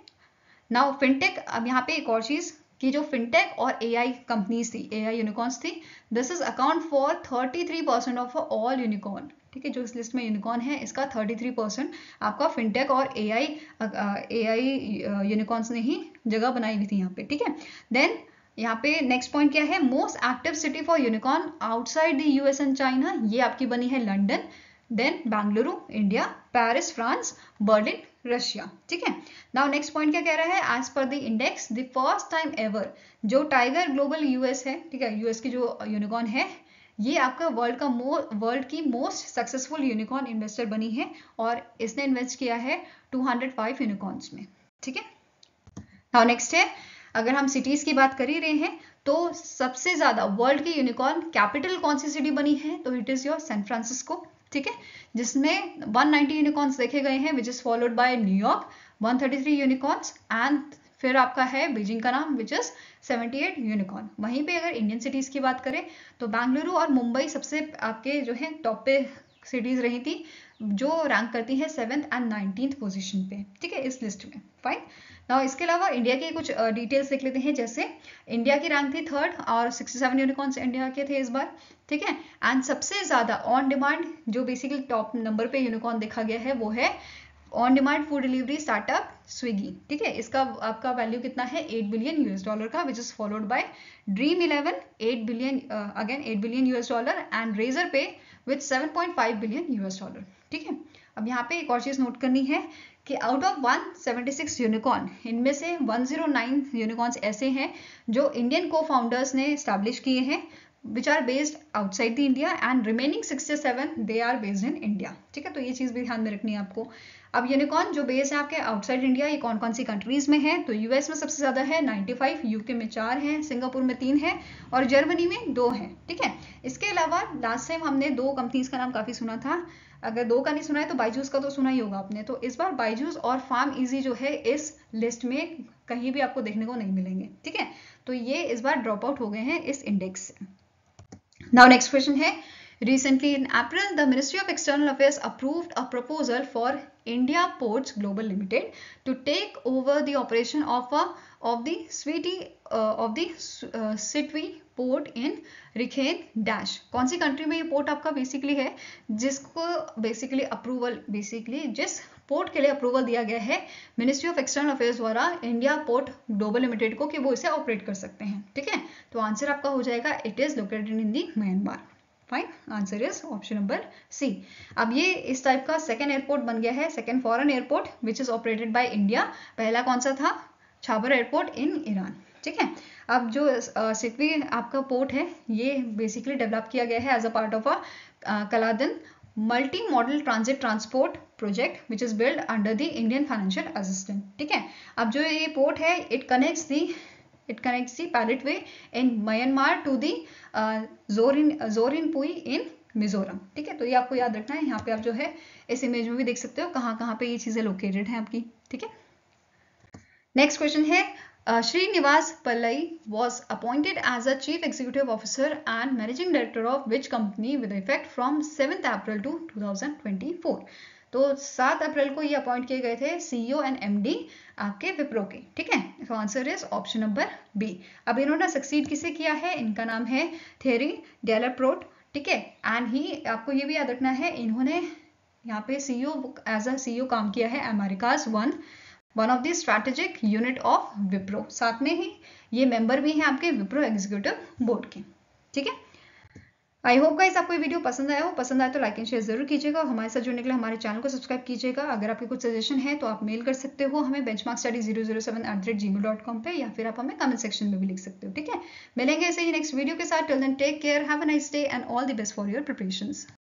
नाउ फिनटेक, अब यहाँ पे एक और चीज कि जो फिनटेक और एआई कंपनीज थी, एआई यूनिकॉर्न्स थी, this is account for 33% of all unicorn. ठीक है, जो इस लिस्ट में यूनिकॉर्न है, इसका 33% आपका फिनटेक और एआई यूनिकॉर्न्स ने ही जगह बनाई हुई थी यहाँ पे। ठीक है, देन यहाँ पे नेक्स्ट पॉइंट क्या है? Most active city for unicorn outside the US and China, ये आपकी बनी है London, then Bengaluru India, Paris France, Berlin Russia. ठीक है, नाउ नेक्स्ट पॉइंट क्या कह रहा है? As per the index, the first time ever जो टाइगर ग्लोबल यूएस है, ठीक है, यूएस की जो यूनिकॉर्न है, ये आपका वर्ल्ड की मोस्ट सक्सेसफुल यूनिकॉर्न इन्वेस्टर बनी है, और इसने इन्वेस्ट किया है 205 यूनिकॉर्न्स में। ठीक है, नाउ नेक्स्ट है, अगर हम सिटीज की बात कर ही रहे हैं, तो सबसे ज्यादा वर्ल्ड की यूनिकॉर्न कैपिटल कौन सी सिटी बनी है? तो it is your San Francisco. ठीक है, जिसमें 190 यूनिकॉर्न्स देखे गए हैं, विच इज फॉलोड बाय न्यूयॉर्क 133 यूनिकॉर्न्स, एंड फिर आपका है बीजिंग का नाम, विच इज 78 यूनिकॉर्न। वहीं पे अगर इंडियन सिटीज की बात करें तो बेंगलुरु और मुंबई सबसे आपके जो है टॉप पे सिटीज रही थी, जो रैंक करती है 7th एंड 19th पोजीशन पे। ठीक है, इस लिस्ट में। फाइन, नाउ इसके अलावा इंडिया के कुछ डिटेल्स देख लेते हैं। जैसे इंडिया की रैंक थी 3rd, और 67 यूनिकॉर्न्स इंडिया के थे इस बार। ठीक है, एंड सबसे ज्यादा ऑन डिमांड जो बेसिकली टॉप नंबर पे यूनिकॉर्न देखा गया है, वो है on demand food delivery startup Swiggy. ठीक है, इसका आपका वैल्यू कितना है? $8 बिलियन का, which is followed by Dream 11 8 billion, again $8 billion, and Razorpay with $7.5 billion. ठीक है, अब यहाँ पे एक और चीज नोट करनी है कि आउट ऑफ 176 यूनिकॉर्न, इनमें से 109 यूनिकॉर्न्स ऐसे हैं जो इंडियन को फाउंडर्स ने स्टैब्लिश किए हैं, which are based outside the India, and remaining 67 they are based in India। ठीक है, तो ये चीज भी ध्यान में रखनी है आपको। अब यूनिकॉर्न जो बेस है आपके आउटसाइड इंडिया, ये कौन कौन सी कंट्रीज में है? तो यूएस में सबसे ज्यादा है 95, यूके में 4 है, सिंगापुर में 3 है, और जर्मनी में 2 है। ठीक है, इसके अलावा लास्ट टाइम हमने 2 कंपनीज का नाम काफी सुना था, अगर 2 का नहीं सुना है तो बाइजूस का तो सुना ही होगा आपने। तो इस बार बाइजूस और फार्म इजी जो है इस लिस्ट में कहीं भी आपको देखने को नहीं मिलेंगे। ठीक है, तो ये इस बार ड्रॉप आउट हो गए हैं इस इंडेक्स से। नाउ नेक्स्ट क्वेश्चन है, Recently, in April, the Ministry of External Affairs approved a proposal for India Ports Global Limited to take over the operation of the Sitwe port in Rakhine dash. कौन सी country में ये port आपका basically है, जिसको basically approval, basically जिस port के लिए अप्रूवल दिया गया है मिनिस्ट्री ऑफ एक्सटर्नल अफेयर्स द्वारा इंडिया पोर्ट ग्लोबल लिमिटेड को, कि वो इसे ऑपरेट कर सकते हैं। ठीक है, तो आंसर आपका हो जाएगा it is located in the Myanmar. Fine, answer is option number C. अब ये इस टाइप का सेकेंड एयरपोर्ट बन गया है, second foreign airport which is operated by India. पहला कौन सा था, छाबर एयरपोर्ट इन ईरान। ठीक है, अब जो सिटवी आपका पोर्ट है ये बेसिकली डेवलप किया गया है as a part of a Kaladan multi modal transit transport project which is build under the Indian financial assistant. ठीक है, अब जो ये पोर्ट है it connects the Paletwa in Myanmar to the Zorinpui in Mizoram. ठीक है, तो ये आपको याद रखना है। यहाँ पे आप जो है इस इमेज में भी देख सकते हो कहाँ कहाँ पे ये चीजें लोकेटेड हैं आपकी। ठीक है, नेक्स्ट क्वेश्चन है Srinivas Pillai was appointed as a Chief Executive Officer and Managing Director of which company with effect from 7th April to 2024। तो 7 अप्रैल को ये अपॉइंट किए गए थे CEO एंड MD आपके विप्रो के। ठीक है, तो answer is option number B. अब इन्होंने सक्सीड किसे किया है, इनका नाम है थेरी डेलाप्रोट। ठीक है, एंड ही आपको ये भी याद रखना है इन्होंने यहाँ पे एज अ CEO काम किया है Americas one of the strategic unit of Wipro. साथ में ही ये मेंबर भी हैं आपके विप्रो एग्जीक्यूटिव बोर्ड के। ठीक है, आई होप गाइस आपको ये वीडियो पसंद आया हो। पसंद आए तो लाइक एंड शेयर जरूर कीजिएगा और हमारे साथ जुड़ने के लिए हमारे चैनल को सब्सक्राइब कीजिएगा। अगर आपके कुछ सजेशन है तो आप मेल कर सकते हो हमें benchmarkstudy007@gmail.com पे, या फिर आप हमें कमेंट सेक्शन में भी लिख सकते हो। ठीक है, मिलेंगे ऐसे ही नेक्स्ट वीडियो के साथ। Till then take care, have a nice day and all the best for your preparations.